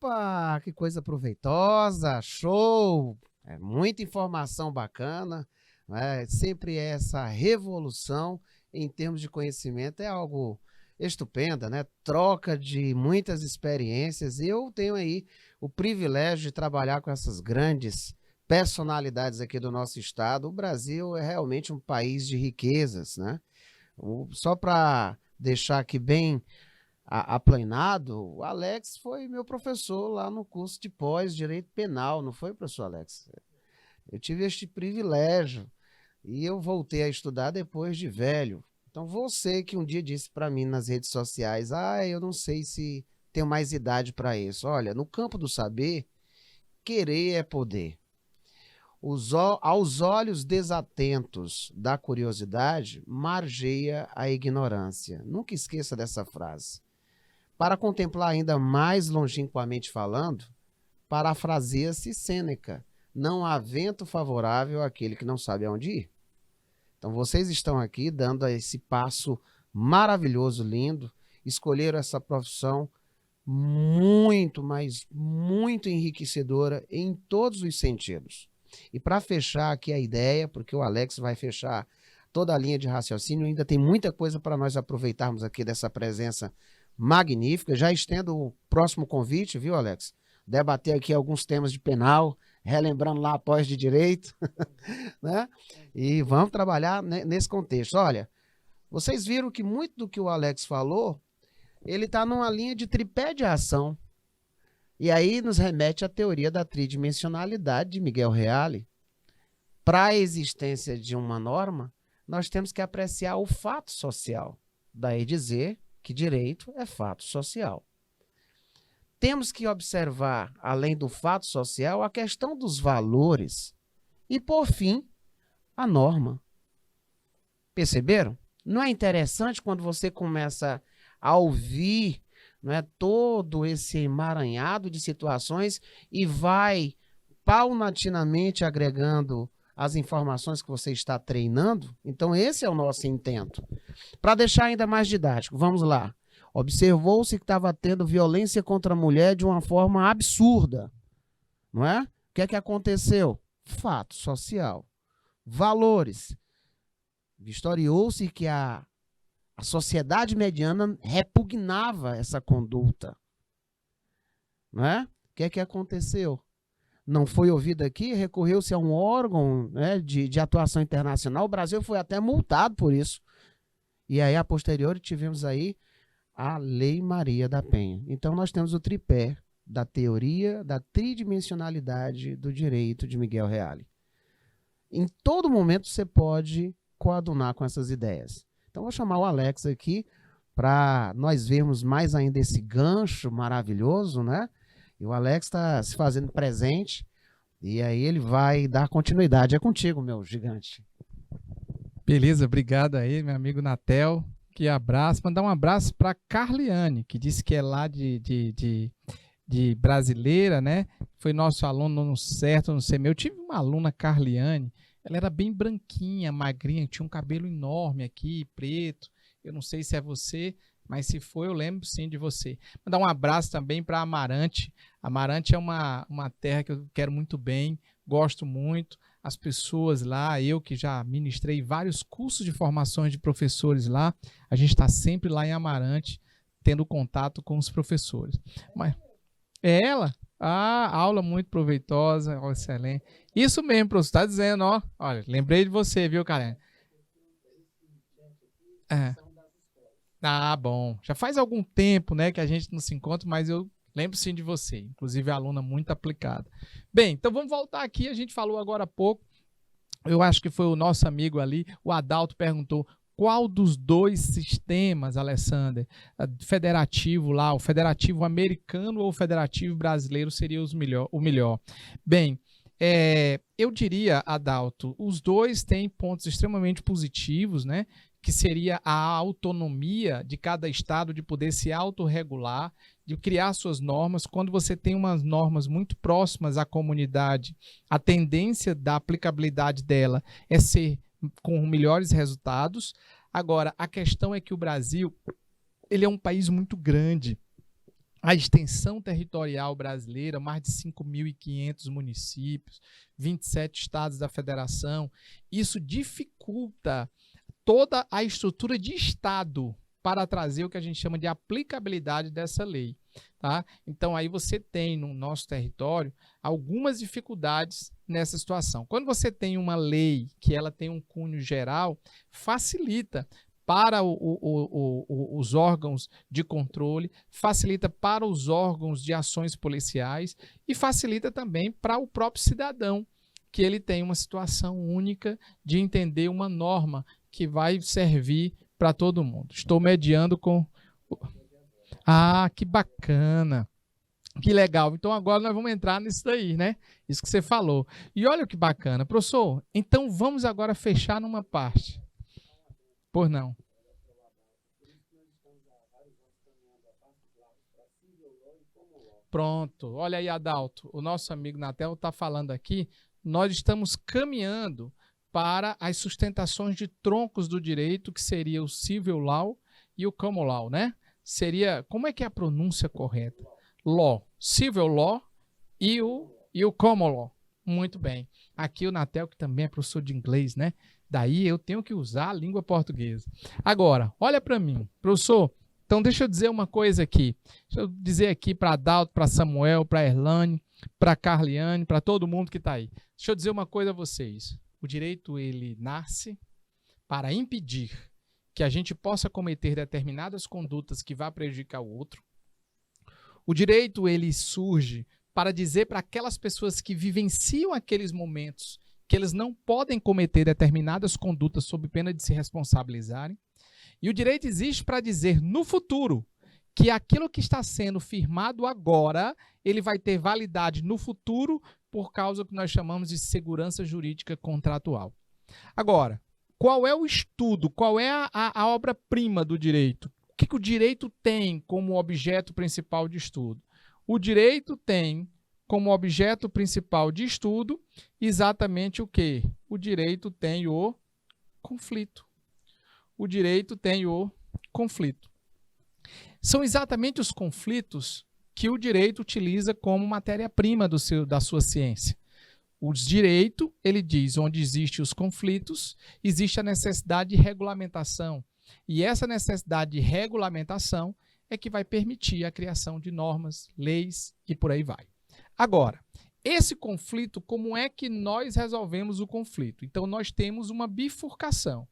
Opa, que coisa proveitosa, show! É muita informação bacana, né? Sempre essa revolução em termos de conhecimento é algo estupenda, né? Troca de muitas experiências. Eu tenho aí o privilégio de trabalhar com essas grandes personalidades aqui do nosso estado. O Brasil é realmente um país de riquezas, né? Só para deixar aqui bem aplanado, o Alex foi meu professor lá no curso de pós-direito penal, não foi, professor Alex? Eu tive este privilégio e eu voltei a estudar depois de velho. Então você que um dia disse para mim nas redes sociais, eu não sei se tenho mais idade para isso. Olha, no campo do saber, querer é poder. Aos olhos desatentos da curiosidade, margeia a ignorância. Nunca esqueça dessa frase. Para contemplar ainda mais longínquamente falando, parafraseia-se Sêneca: não há vento favorável àquele que não sabe aonde ir. Então vocês estão aqui dando esse passo maravilhoso, lindo, escolheram essa profissão muito, mas muito enriquecedora em todos os sentidos. E para fechar aqui a ideia, porque o Alex vai fechar toda a linha de raciocínio, ainda tem muita coisa para nós aproveitarmos aqui dessa presença magnífica. Já estendo o próximo convite, viu, Alex? Debater aqui alguns temas de penal, relembrando lá a pós de direito, né? E vamos trabalhar nesse contexto. Olha, vocês viram que muito do que o Alex falou, ele está numa linha de tripé de ação. E aí nos remete à teoria da tridimensionalidade de Miguel Reale. Para a existência de uma norma, nós temos que apreciar o fato social. Daí dizer que direito é fato social. Temos que observar, além do fato social, a questão dos valores e, por fim, a norma. Perceberam? Não é interessante quando você começa a ouvir, não é, todo esse emaranhado de situações e vai paulatinamente agregando as informações que você está treinando? Então esse é o nosso intento. Para deixar ainda mais didático, vamos lá. Observou-se que estava tendo violência contra a mulher de uma forma absurda, não é? O que é que aconteceu? Fato social. Valores. Vistoriou-se que a sociedade mediana repugnava essa conduta, não é? O que é que aconteceu? Não foi ouvido aqui, recorreu-se a um órgão, né, de atuação internacional. O Brasil foi até multado por isso. E aí, a posteriori, tivemos aí a Lei Maria da Penha. Então, nós temos o tripé da teoria da tridimensionalidade do direito de Miguel Reale. Em todo momento, você pode coadunar com essas ideias. Então, vou chamar o Alex aqui para nós vermos mais ainda esse gancho maravilhoso, né? E o Alex está se fazendo presente e aí ele vai dar continuidade. É contigo, meu gigante. Beleza, obrigado aí, meu amigo Natel. Que abraço. Mandar um abraço para Carliane, que disse que é lá de Brasileira, né? Foi nosso aluno no certo, no CME. Eu tive uma aluna, Carliane, ela era bem branquinha, magrinha, tinha um cabelo enorme aqui, preto. Eu não sei se é você, mas se for, eu lembro sim de você. Mandar um abraço também para Amarante. Amarante é uma terra que eu quero muito bem, gosto muito. As pessoas lá, eu que já ministrei vários cursos de formações de professores lá, a gente está sempre lá em Amarante, tendo contato com os professores. Mas é ela? Aula muito proveitosa, excelente. Isso mesmo, professor, está dizendo, ó. Olha, lembrei de você, viu, Karen? Bom. Já faz algum tempo, né, que a gente não se encontra, mas eu lembro sim de você. Inclusive, a aluna muito aplicada. Bem, então vamos voltar aqui. A gente falou agora há pouco. Eu acho que foi o nosso amigo ali, o Adalto, perguntou qual dos dois sistemas, Alessander, federativo lá, o federativo americano ou o federativo brasileiro seria o melhor? Bem, eu diria, Adalto, os dois têm pontos extremamente positivos, né? Que seria a autonomia de cada estado de poder se autorregular, de criar suas normas. Quando você tem umas normas muito próximas à comunidade, a tendência da aplicabilidade dela é ser com melhores resultados. Agora, a questão é que o Brasil, ele é um país muito grande. a extensão territorial brasileira, mais de 5.500 municípios, 27 estados da federação, isso dificulta toda a estrutura de Estado para trazer o que a gente chama de aplicabilidade dessa lei. Tá? Então, aí você tem no nosso território algumas dificuldades nessa situação. Quando você tem uma lei que ela tem um cunho geral, facilita para os órgãos de controle, facilita para os órgãos de ações policiais e facilita também para o próprio cidadão, que ele tem uma situação única de entender uma norma que vai servir para todo mundo. Estou mediando com... Ah, que bacana! Que legal. Então agora nós vamos entrar nisso daí, né? Isso que você falou. E olha que bacana. Professor, então vamos agora fechar numa parte. Por não. Pronto. Olha aí, Adalto. O nosso amigo Natel está falando aqui. Nós estamos caminhando para as sustentações de troncos do direito, que seria o Civil Law e o Common Law, né? Seria, como é que é a pronúncia correta? Law, Civil Law e o Common Law. Muito bem. Aqui o Natel, que também é professor de inglês, né? Daí eu tenho que usar a língua portuguesa. Agora, olha para mim, professor. Então deixa eu dizer uma coisa aqui. Deixa eu dizer aqui para Adalto, para Samuel, para Erlane, para Carliane, para todo mundo que está aí. Deixa eu dizer uma coisa a vocês. O direito, ele nasce para impedir que a gente possa cometer determinadas condutas que vá prejudicar o outro. O direito, ele surge para dizer para aquelas pessoas que vivenciam aqueles momentos que eles não podem cometer determinadas condutas sob pena de se responsabilizarem. E o direito existe para dizer no futuro que aquilo que está sendo firmado agora, ele vai ter validade no futuro por causa do que nós chamamos de segurança jurídica contratual. Agora, qual é o estudo, qual é a obra-prima do direito? O que o direito tem como objeto principal de estudo? O direito tem como objeto principal de estudo exatamente o quê? O direito tem o conflito. O direito tem o conflito. São exatamente os conflitos que o direito utiliza como matéria-prima da sua ciência. O direito, ele diz, onde existem os conflitos, existe a necessidade de regulamentação. E essa necessidade de regulamentação é que vai permitir a criação de normas, leis e por aí vai. Agora, esse conflito, como é que nós resolvemos o conflito? Então, nós temos uma bifurcação.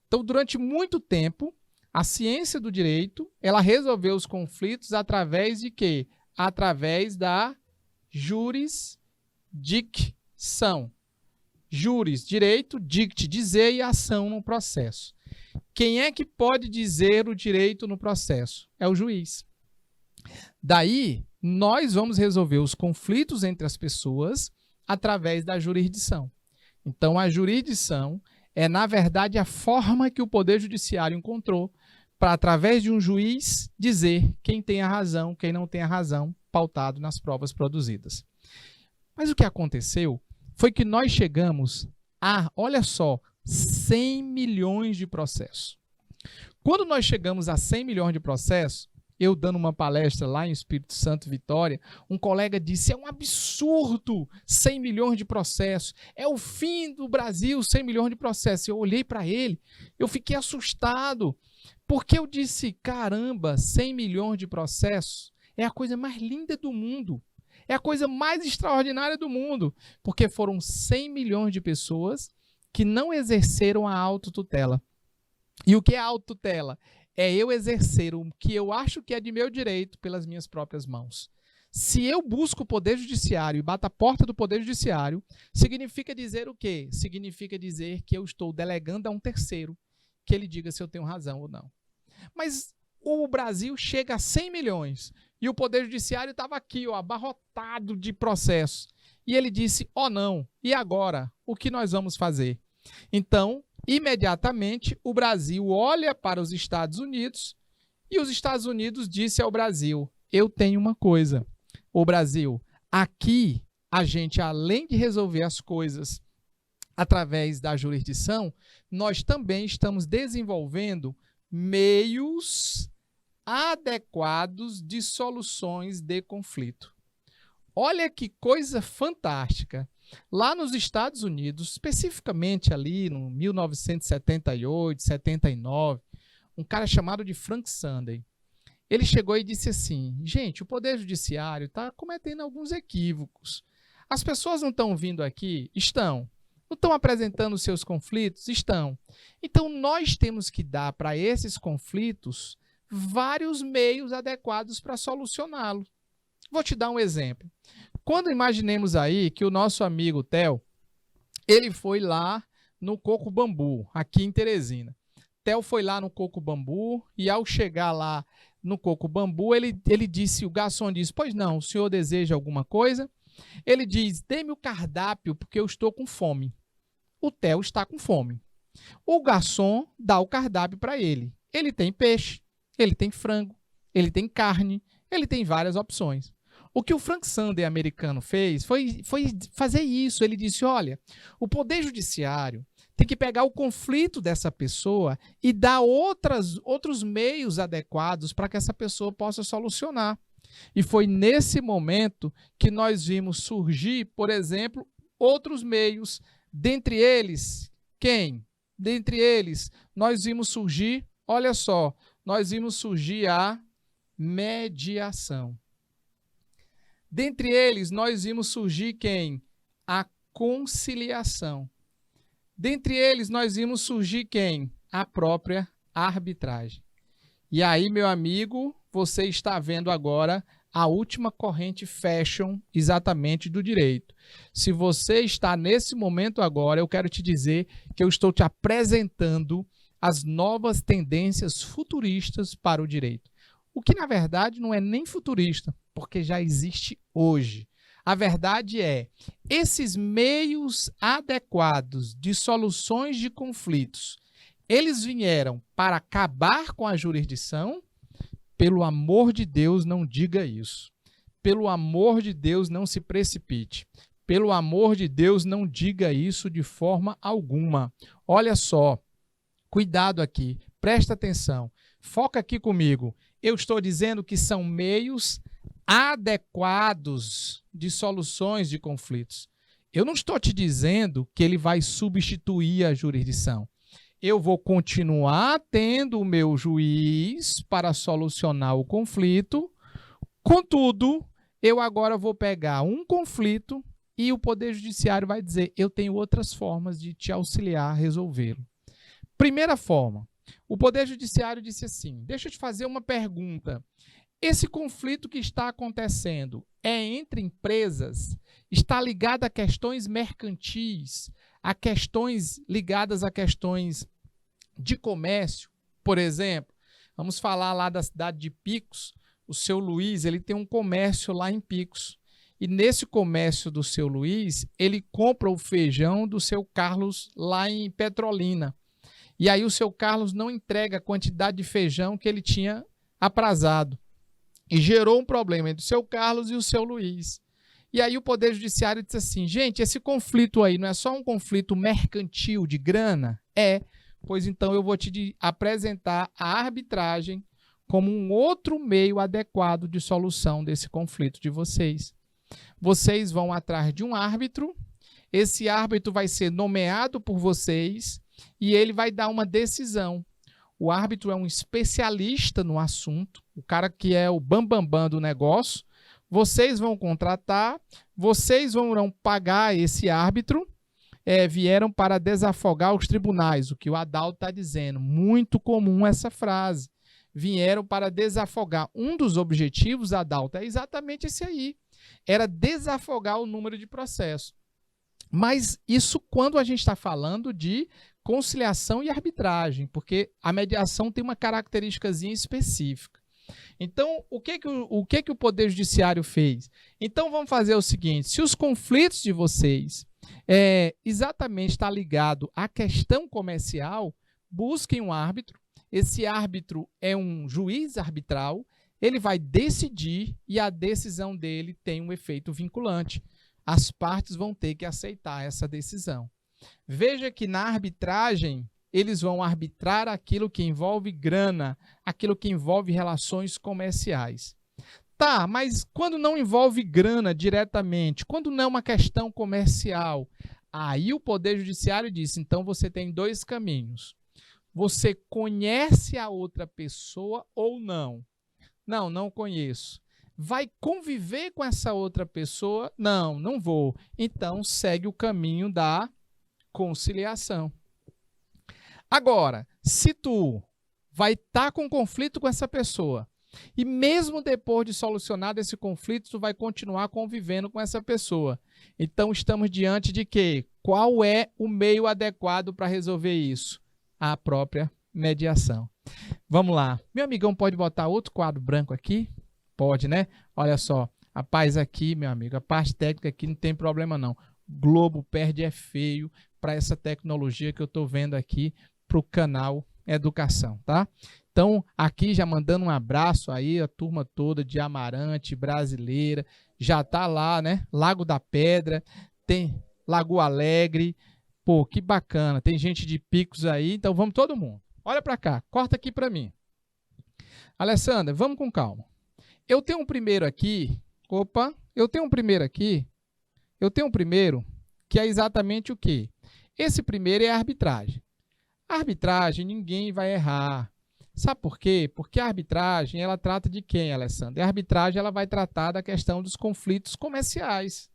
Então, durante muito tempo, a ciência do direito, ela resolveu os conflitos através de quê? Através da jurisdicção. Juris, direito, dict, dizer e ação no processo. Quem é que pode dizer o direito no processo? É o juiz. Daí, nós vamos resolver os conflitos entre as pessoas através da jurisdição. Então, a jurisdição é, na verdade, a forma que o Poder Judiciário encontrou para, através de um juiz, dizer quem tem a razão, quem não tem a razão, pautado nas provas produzidas. Mas o que aconteceu foi que nós chegamos a, olha só, 100 milhões de processos. Quando nós chegamos a 100 milhões de processos, eu dando uma palestra lá em Espírito Santo, Vitória, um colega disse, é um absurdo 100 milhões de processos, é o fim do Brasil, 100 milhões de processos. Eu olhei para ele, eu fiquei assustado, porque eu disse, caramba, 100 milhões de processos é a coisa mais linda do mundo, é a coisa mais extraordinária do mundo, porque foram 100 milhões de pessoas que não exerceram a autotutela. E o que é a autotutela? É eu exercer o que eu acho que é de meu direito pelas minhas próprias mãos. Se eu busco o Poder Judiciário e bato a porta do Poder Judiciário, significa dizer o quê? Significa dizer que eu estou delegando a um terceiro que ele diga se eu tenho razão ou não. Mas o Brasil chega a 100 milhões e o Poder Judiciário estava aqui, ó, abarrotado de processos. E ele disse, não, e agora? O que nós vamos fazer? Então, imediatamente, o Brasil olha para os Estados Unidos e os Estados Unidos disse ao Brasil, eu tenho uma coisa, o Brasil, aqui a gente, além de resolver as coisas através da jurisdição, nós também estamos desenvolvendo meios adequados de soluções de conflito. Olha que coisa fantástica. Lá nos Estados Unidos, especificamente ali no 1978, 79, um cara chamado de Frank Sunday, ele chegou e disse assim: gente, o Poder Judiciário está cometendo alguns equívocos. As pessoas não estão vindo aqui? Estão. Não estão apresentando seus conflitos? Estão. Então, nós temos que dar para esses conflitos vários meios adequados para solucioná-los. Vou te dar um exemplo. Quando imaginemos aí que o nosso amigo Theo, ele foi lá no Coco Bambu, aqui em Teresina. Theo foi lá no Coco Bambu e ao chegar lá no Coco Bambu, ele disse, o garçom disse: pois não, o senhor deseja alguma coisa? Ele diz: dê-me o cardápio porque eu estou com fome. O Theo está com fome. O garçom dá o cardápio para ele. Ele tem peixe, ele tem frango, ele tem carne, ele tem várias opções. O que o Frank Sunday americano fez foi fazer isso. Ele disse: olha, o Poder Judiciário tem que pegar o conflito dessa pessoa e dar outros meios adequados para que essa pessoa possa solucionar. E foi nesse momento que nós vimos surgir, por exemplo, outros meios. Dentre eles, quem? Dentre eles, nós vimos surgir, olha só, nós vimos surgir a mediação. Dentre eles, nós vimos surgir quem? A conciliação. Dentre eles, nós vimos surgir quem? A própria arbitragem. E aí, meu amigo, você está vendo agora a última corrente fashion exatamente do direito. Se você está nesse momento agora, eu quero te dizer que eu estou te apresentando as novas tendências futuristas para o direito. O que, na verdade, não é nem futurista, porque já existe hoje. A verdade é, esses meios adequados de soluções de conflitos, eles vieram para acabar com a jurisdição? Pelo amor de Deus, não diga isso. Pelo amor de Deus, não se precipite. Pelo amor de Deus, não diga isso de forma alguma. Olha só, cuidado aqui, presta atenção, foca aqui comigo. Eu estou dizendo que são meios adequados de soluções de conflitos. Eu não estou te dizendo que ele vai substituir a jurisdição. Eu vou continuar tendo o meu juiz para solucionar o conflito, contudo, eu agora vou pegar um conflito e o Poder Judiciário vai dizer: eu tenho outras formas de te auxiliar a resolvê-lo. Primeira forma, o Poder Judiciário disse assim: deixa eu te fazer uma pergunta. Esse conflito que está acontecendo é entre empresas? Está ligado a questões mercantis, a questões ligadas a questões de comércio? Por exemplo, vamos falar lá da cidade de Picos. O seu Luiz, ele tem um comércio lá em Picos. E nesse comércio do seu Luiz, ele compra o feijão do seu Carlos lá em Petrolina. E aí o seu Carlos não entrega a quantidade de feijão que ele tinha aprazado. E gerou um problema entre o seu Carlos e o seu Luiz. E aí o Poder Judiciário disse assim: gente, esse conflito aí não é só um conflito mercantil de grana? É, pois então eu vou te apresentar a arbitragem como um outro meio adequado de solução desse conflito de vocês. Vocês vão atrás de um árbitro, esse árbitro vai ser nomeado por vocês e ele vai dar uma decisão. O árbitro é um especialista no assunto, o cara que é o bambambam do negócio. Vocês vão contratar, vocês vão pagar esse árbitro, vieram para desafogar os tribunais, o que o Adalto está dizendo. Muito comum essa frase. Vieram para desafogar. Um dos objetivos, Adalto, é exatamente esse aí. Era desafogar o número de processos. Mas isso quando a gente está falando de conciliação e arbitragem, porque a mediação tem uma característicazinha específica. Então, o que o Poder Judiciário fez? Então, vamos fazer o seguinte: se os conflitos de vocês exatamente está ligado à questão comercial, busquem um árbitro. Esse árbitro é um juiz arbitral, ele vai decidir e a decisão dele tem um efeito vinculante. As partes vão ter que aceitar essa decisão. Veja que na arbitragem eles vão arbitrar aquilo que envolve grana, aquilo que envolve relações comerciais. Tá, mas quando não envolve grana diretamente, quando não é uma questão comercial, aí o Poder Judiciário disse, então você tem dois caminhos. Você conhece a outra pessoa ou não? Não, não conheço. Vai conviver com essa outra pessoa? Não, não vou. Então segue o caminho da conciliação. Agora, se tu vai estar com conflito com essa pessoa e mesmo depois de solucionado esse conflito, tu vai continuar convivendo com essa pessoa. Então estamos diante de quê? Qual é o meio adequado para resolver isso? A própria mediação. Vamos lá. Meu amigão pode botar outro quadro branco aqui? Pode, né? Olha só. A paz aqui, meu amigo. A parte técnica aqui não tem problema não. Globo perde é feio para essa tecnologia que eu estou vendo aqui para o canal Educação, tá? Então, aqui já mandando um abraço aí, a turma toda de Amarante, Brasileira, já tá lá, né? Lago da Pedra, tem Lagoa Alegre, pô, que bacana, tem gente de Picos aí, então vamos todo mundo. Olha para cá, corta aqui para mim. Alessandra, vamos com calma. Eu tenho um primeiro aqui, eu tenho um primeiro que é exatamente o quê? Esse primeiro é a arbitragem. A arbitragem, ninguém vai errar. Sabe por quê? Porque a arbitragem, ela trata de quem, Alessandra? A arbitragem, ela vai tratar da questão dos conflitos comerciais.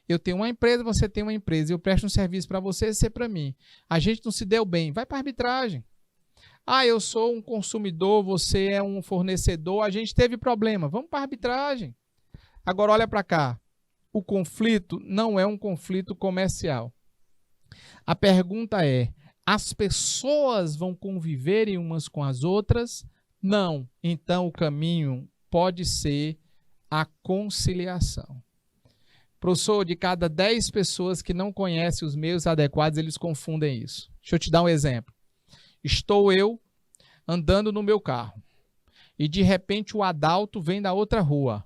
Eu tenho uma empresa, você tem uma empresa, eu presto um serviço para você, você para mim. A gente não se deu bem, vai para a arbitragem. Ah, eu sou um consumidor, você é um fornecedor, a gente teve problema, vamos para a arbitragem. Agora, olha para cá. O conflito não é um conflito comercial. A pergunta é, as pessoas vão conviverem umas com as outras? Não. Então, o caminho pode ser a conciliação. Professor, de cada 10 pessoas que não conhecem os meios adequados, eles confundem isso. Deixa eu te dar um exemplo. Estou eu andando no meu carro e, de repente, o Adalto vem da outra rua.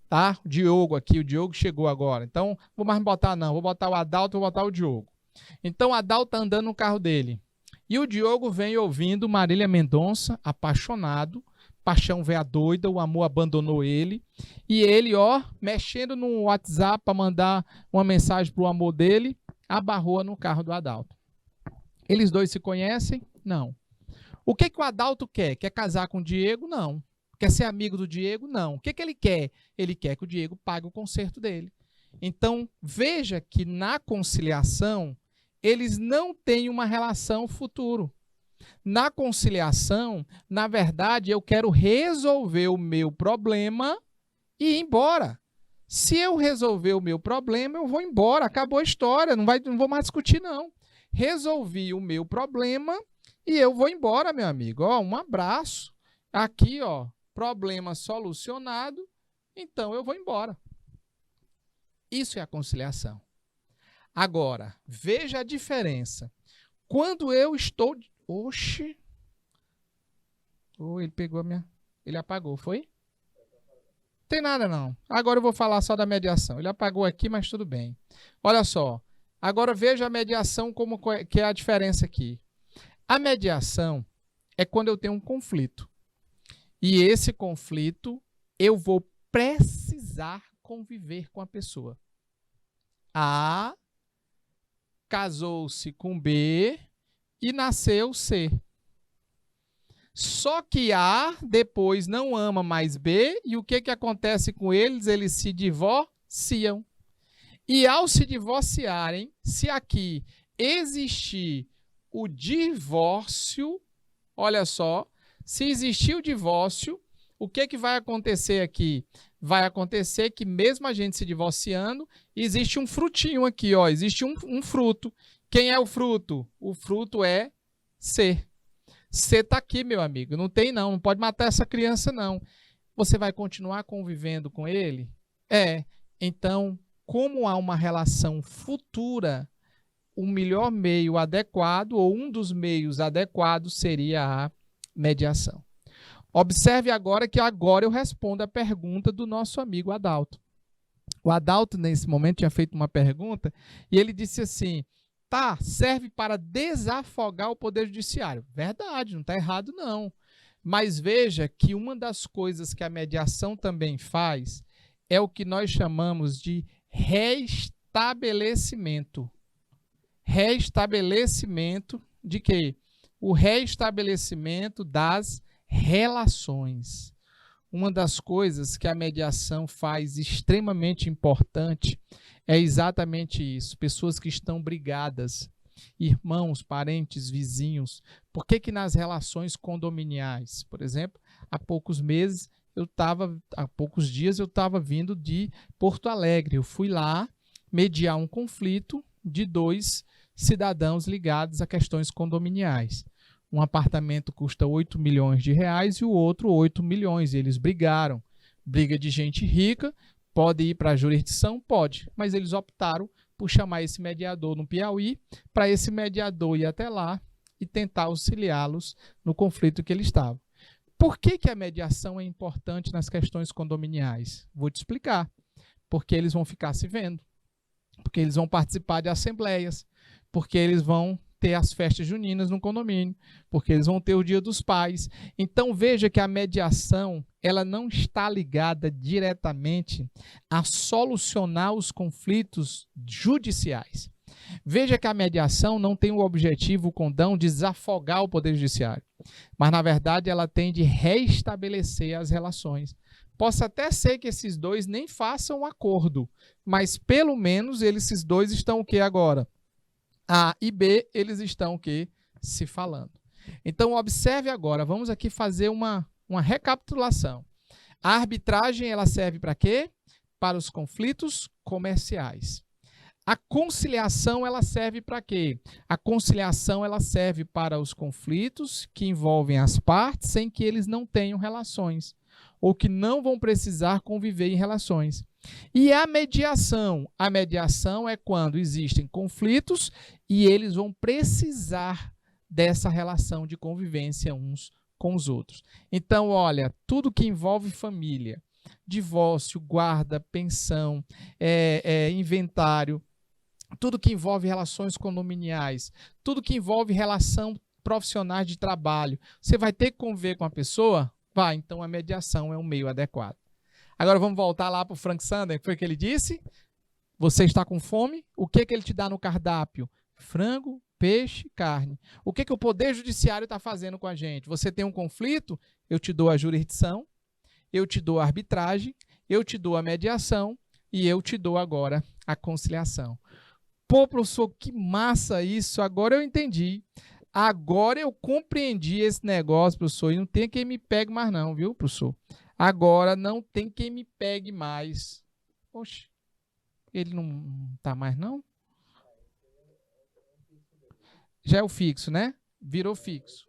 Tá? O Diogo aqui, o Diogo chegou agora. Então, não vou mais botar não, vou botar o Adalto, vou botar o Diogo. Então, o Adalto está andando no carro dele. E o Diogo vem ouvindo Marília Mendonça, apaixonado, paixão veia doida, o amor abandonou ele. E ele, ó, mexendo no WhatsApp para mandar uma mensagem para o amor dele, abarrou no carro do Adalto. Eles dois se conhecem? Não. O que o Adalto quer? Quer casar com o Diego? Não. Quer ser amigo do Diego? Não. O que ele quer? Ele quer que o Diego pague o conserto dele. Então, veja que na conciliação, eles não têm uma relação futuro. Na conciliação, na verdade, eu quero resolver o meu problema e ir embora. Se eu resolver o meu problema, eu vou embora. Acabou a história, não vou mais discutir, não. Resolvi o meu problema e eu vou embora, meu amigo. Ó, um abraço. Aqui, ó, problema solucionado, então eu vou embora. Isso é a conciliação. Agora, veja a diferença. Quando eu estou... Oxi! Oh, ele pegou a minha... Ele apagou, foi? Tem nada, não. Agora eu vou falar só da mediação. Ele apagou aqui, mas tudo bem. Olha só. Agora veja a mediação, como que é a diferença aqui. A mediação é quando eu tenho um conflito. E esse conflito, eu vou precisar conviver com a pessoa. A casou-se com B e nasceu C. Só que A depois não ama mais B e o que acontece com eles? Eles se divorciam. E ao se divorciarem, se aqui existir o divórcio, olha só, se existir o divórcio, o que vai acontecer aqui? Vai acontecer que mesmo a gente se divorciando, existe um frutinho aqui, ó, existe um fruto. Quem é o fruto? O fruto é C. C está aqui, meu amigo. Não tem não pode matar essa criança não. Você vai continuar convivendo com ele? É. Então, como há uma relação futura, o melhor meio adequado, ou um dos meios adequados, seria a mediação. Observe agora que agora eu respondo a pergunta do nosso amigo Adalto. O Adalto, nesse momento, tinha feito uma pergunta e ele disse assim, serve para desafogar o Poder Judiciário. Verdade, não está errado não. Mas veja que uma das coisas que a mediação também faz é o que nós chamamos de reestabelecimento. Reestabelecimento de quê? O reestabelecimento das relações. Uma das coisas que a mediação faz extremamente importante é exatamente isso. Pessoas que estão brigadas, irmãos, parentes, vizinhos. Por que nas relações condominiais, por exemplo, há poucos dias eu estava vindo de Porto Alegre. Eu fui lá mediar um conflito de 2 cidadãos ligados a questões condominiais. Um apartamento custa 8 milhões de reais e o outro 8 milhões. E eles brigaram. Briga de gente rica, pode ir para a jurisdição? Pode. Mas eles optaram por chamar esse mediador no Piauí, para esse mediador ir até lá e tentar auxiliá-los no conflito que eles estavam. Por que a mediação é importante nas questões condominiais? Vou te explicar. Porque eles vão ficar se vendo. Porque eles vão participar de assembleias. Porque eles vão ter as festas juninas no condomínio, porque eles vão ter o Dia dos Pais. Então veja que a mediação, ela não está ligada diretamente a solucionar os conflitos judiciais. Veja que a mediação não tem o objetivo, o condão, de desafogar o Poder Judiciário, mas na verdade ela tem de reestabelecer as relações. Possa até ser que esses dois nem façam um acordo, mas pelo menos esses dois estão o que agora? A e B, eles estão o quê? Se falando. Então, observe agora, vamos aqui fazer uma recapitulação. A arbitragem, ela serve para quê? Para os conflitos comerciais. A conciliação, ela serve para quê? A conciliação, ela serve para os conflitos que envolvem as partes sem que eles não tenham relações, ou que não vão precisar conviver em relações. E a mediação é quando existem conflitos e eles vão precisar dessa relação de convivência uns com os outros. Então, olha, tudo que envolve família, divórcio, guarda, pensão, inventário, tudo que envolve relações condominiais, tudo que envolve relação profissionais de trabalho, você vai ter que conviver com a pessoa? Vai, então a mediação é um meio adequado. Agora vamos voltar lá para o Frank Sander, que foi o que ele disse. Você está com fome? O que ele te dá no cardápio? Frango, peixe, carne. O que o Poder Judiciário está fazendo com a gente? Você tem um conflito? Eu te dou a jurisdição, eu te dou a arbitragem, eu te dou a mediação e eu te dou agora a conciliação. Pô, professor, que massa isso! Agora eu entendi. Agora eu compreendi esse negócio, professor, e não tem quem me pegue mais não, viu, professor? Agora não tem quem me pegue mais. Oxe, ele não tá mais não? Já é o fixo, né? Virou fixo.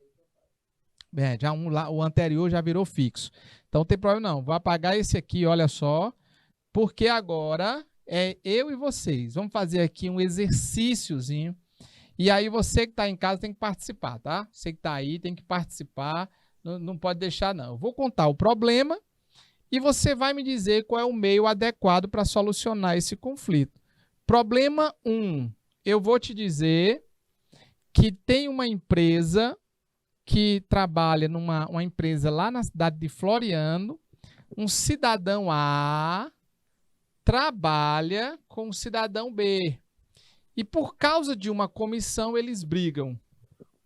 Bem, já o anterior já virou fixo. Então não tem problema não. Vou apagar esse aqui, olha só. Porque agora é eu e vocês. Vamos fazer aqui um exercíciozinho. E aí você que está em casa tem que participar, tá? Você que está aí tem que participar. Não pode deixar, não. Eu vou contar o problema e você vai me dizer qual é o meio adequado para solucionar esse conflito. Problema 1. Eu vou te dizer que tem uma empresa que trabalha uma empresa lá na cidade de Floriano. Um cidadão A trabalha com o cidadão B. E por causa de uma comissão eles brigam.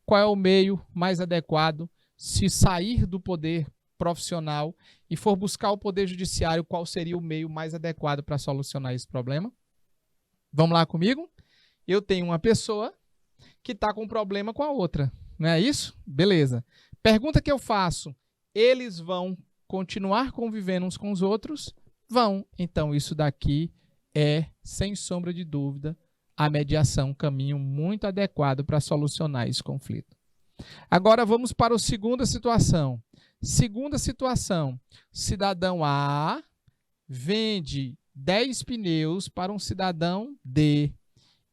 Qual é o meio mais adequado? Se sair do poder profissional e for buscar o Poder Judiciário, qual seria o meio mais adequado para solucionar esse problema? Vamos lá comigo? Eu tenho uma pessoa que está com problema com a outra. Não é isso? Beleza. Pergunta que eu faço. Eles vão continuar convivendo uns com os outros? Vão. Então, isso daqui é, sem sombra de dúvida, a mediação, um caminho muito adequado para solucionar esse conflito. Agora vamos para a segunda situação. Segunda situação, cidadão A vende 10 pneus para um cidadão D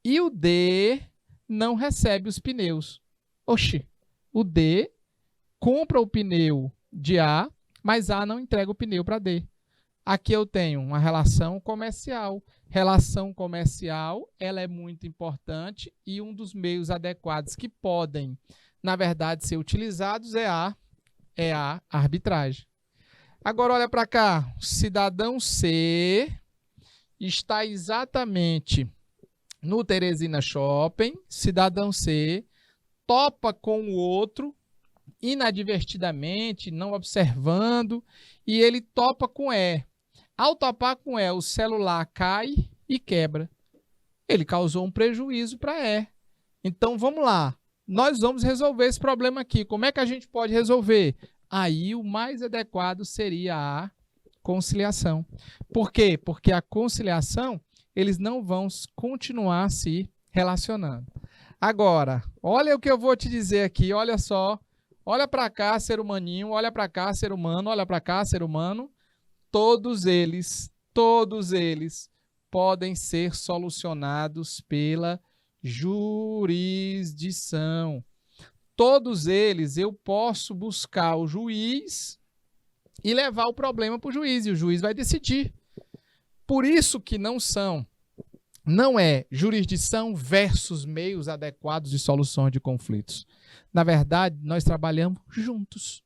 e o D não recebe os pneus. Oxi, o D compra o pneu de A, mas A não entrega o pneu para D. Aqui eu tenho uma relação comercial, relação comercial, ela é muito importante e um dos meios adequados que podem, na verdade, ser utilizados é a arbitragem. Agora, olha para cá. O cidadão C está exatamente no Teresina Shopping. Cidadão C topa com o outro, inadvertidamente, não observando, e ele topa com E. Ao topar com E, o celular cai e quebra. Ele causou um prejuízo para E. Então, vamos lá. Nós vamos resolver esse problema aqui. Como é que a gente pode resolver? Aí, o mais adequado seria a conciliação. Por quê? Porque a conciliação, eles não vão continuar se relacionando. Agora, olha o que eu vou te dizer aqui, olha só. Olha para cá, ser humaninho, olha para cá, ser humano, olha para cá, ser humano. Todos eles podem ser solucionados pela jurisdição. Todos eles eu posso buscar o juiz e levar o problema para o juiz, e o juiz vai decidir. Por isso que não é jurisdição versus meios adequados de solução de conflitos. Na verdade, nós trabalhamos juntos.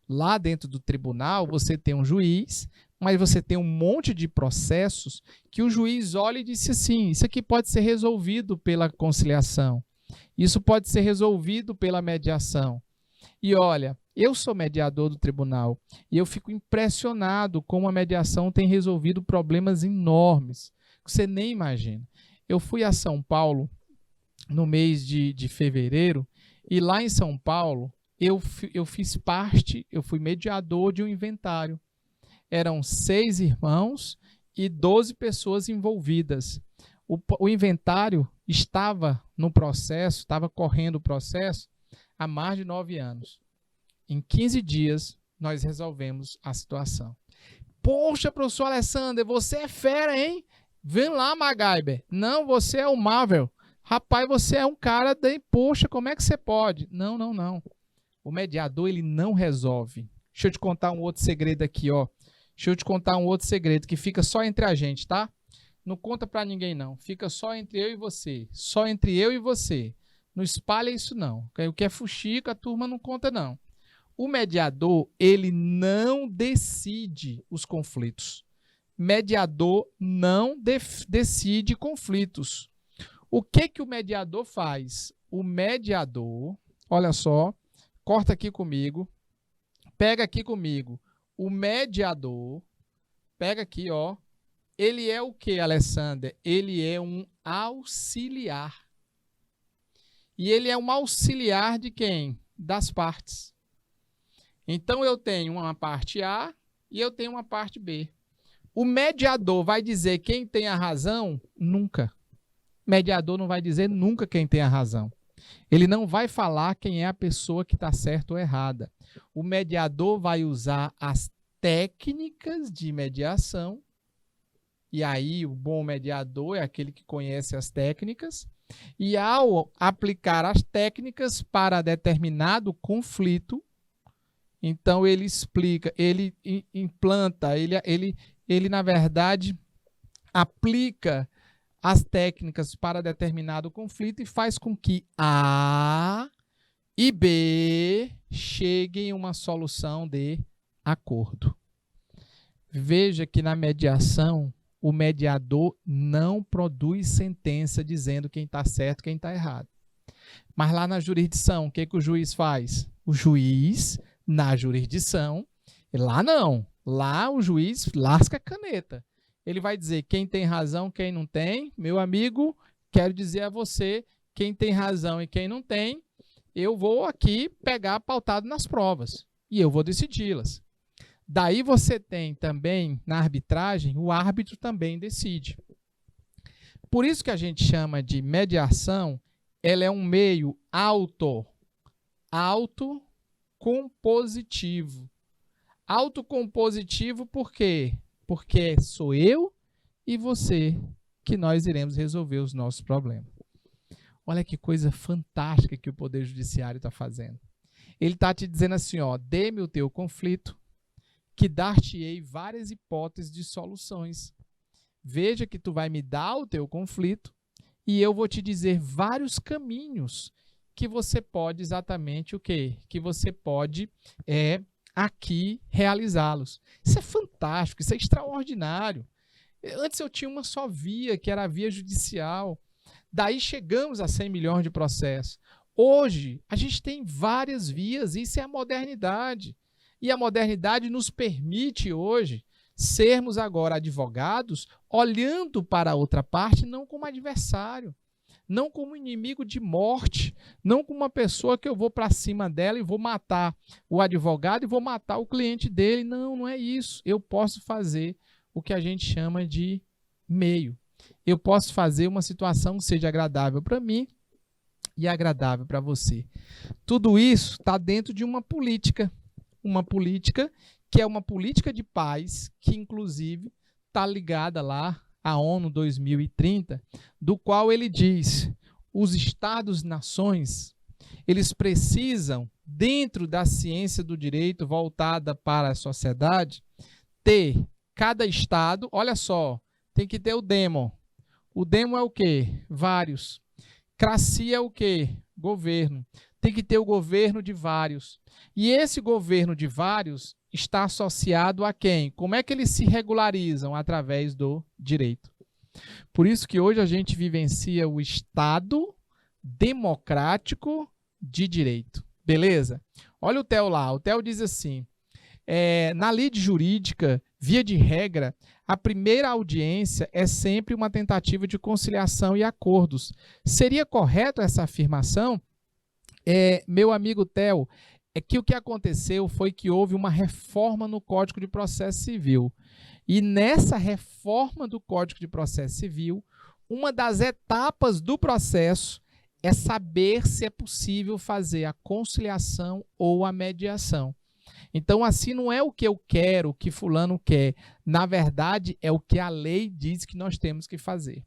Lá dentro do tribunal, você tem um juiz, mas você tem um monte de processos que o juiz olha e diz assim, isso aqui pode ser resolvido pela conciliação. Isso pode ser resolvido pela mediação. E olha, eu sou mediador do tribunal e eu fico impressionado como a mediação tem resolvido problemas enormes, que você nem imagina. Eu fui a São Paulo no mês de fevereiro e lá em São Paulo eu fui mediador de um inventário. Eram 6 irmãos e 12 pessoas envolvidas. O inventário estava no processo, estava correndo o processo há mais de 9 anos. Em 15 dias, nós resolvemos a situação. Poxa, professor Alessandro, você é fera, hein? Vem lá, MacGyver. Não, você é o Marvel. Rapaz, você é um cara de... Poxa, como é que você pode? Não. O mediador, ele não resolve. Deixa eu te contar um outro segredo aqui, ó. Deixa eu te contar um outro segredo que fica só entre a gente, tá? Não conta pra ninguém, não. Fica só entre eu e você. Só entre eu e você. Não espalha isso, não. O que é fuxico, a turma não conta, não. O mediador, ele não decide os conflitos. Mediador não decide conflitos. O que o mediador faz? O mediador, olha só, corta aqui comigo, pega aqui comigo. O mediador, pega aqui, ó, ele é o que, Alessander? Ele é um auxiliar. E ele é um auxiliar de quem? Das partes. Então, eu tenho uma parte A e eu tenho uma parte B. O mediador vai dizer quem tem a razão? Nunca. Mediador não vai dizer nunca quem tem a razão. Ele não vai falar quem é a pessoa que está certa ou errada. O mediador vai usar as técnicas de mediação. E aí, o bom mediador é aquele que conhece as técnicas. E ao aplicar as técnicas para determinado conflito, então ele explica, ele implanta, ele na verdade, aplica as técnicas para determinado conflito e faz com que A e B cheguem a uma solução de acordo. Veja que na mediação, o mediador não produz sentença dizendo quem está certo e quem está errado. Mas lá na jurisdição, o que o juiz faz? O juiz, na jurisdição, lá não. Lá o juiz lasca a caneta. Ele vai dizer quem tem razão, quem não tem. Meu amigo, quero dizer a você, quem tem razão e quem não tem, eu vou aqui pegar pautado nas provas e eu vou decidi-las. Daí você tem também, na arbitragem, o árbitro também decide. Por isso que a gente chama de mediação, ela é um meio autocompositivo. Autocompositivo por quê? Porque sou eu e você que nós iremos resolver os nossos problemas. Olha que coisa fantástica que o Poder Judiciário está fazendo. Ele está te dizendo assim, ó, dê-me o teu conflito, que dar-te-ei várias hipóteses de soluções. veja que tu vai me dar o teu conflito e eu vou te dizer vários caminhos que você pode exatamente o quê? Que você pode aqui realizá-los. Isso é fantástico, isso é extraordinário. Antes eu tinha uma só via, que era a via judicial. Daí chegamos a 100 milhões de processos. Hoje, a gente tem várias vias, isso é a modernidade. E a modernidade nos permite hoje sermos agora advogados olhando para a outra parte não como adversário, não como inimigo de morte, não como uma pessoa que eu vou para cima dela e vou matar o advogado e vou matar o cliente dele. Não, não é isso. Eu posso fazer o que a gente chama de meio. Eu posso fazer uma situação que seja agradável para mim e agradável para você. Tudo isso está dentro de uma política que é uma política de paz, que inclusive está ligada lá à ONU 2030, do qual ele diz: os Estados-nações, eles precisam, dentro da ciência do direito voltada para a sociedade, ter cada Estado, olha só, tem que ter o demo. O demo é o quê? Vários. Cracia é o quê? Governo. Tem que ter o governo de vários. E esse governo de vários está associado a quem? Como é que eles se regularizam? Através do direito. Por isso que hoje a gente vivencia o Estado democrático de direito. Beleza? Olha o Theo lá. O Theo diz assim, na lide jurídica, via de regra, a primeira audiência é sempre uma tentativa de conciliação e acordos. Seria correto essa afirmação? Meu amigo Theo, é que o que aconteceu foi que houve uma reforma no Código de Processo Civil. E nessa reforma do Código de Processo Civil, uma das etapas do processo é saber se é possível fazer a conciliação ou a mediação. Então, assim, não é o que eu quero, o que fulano quer. Na verdade, é o que a lei diz que nós temos que fazer.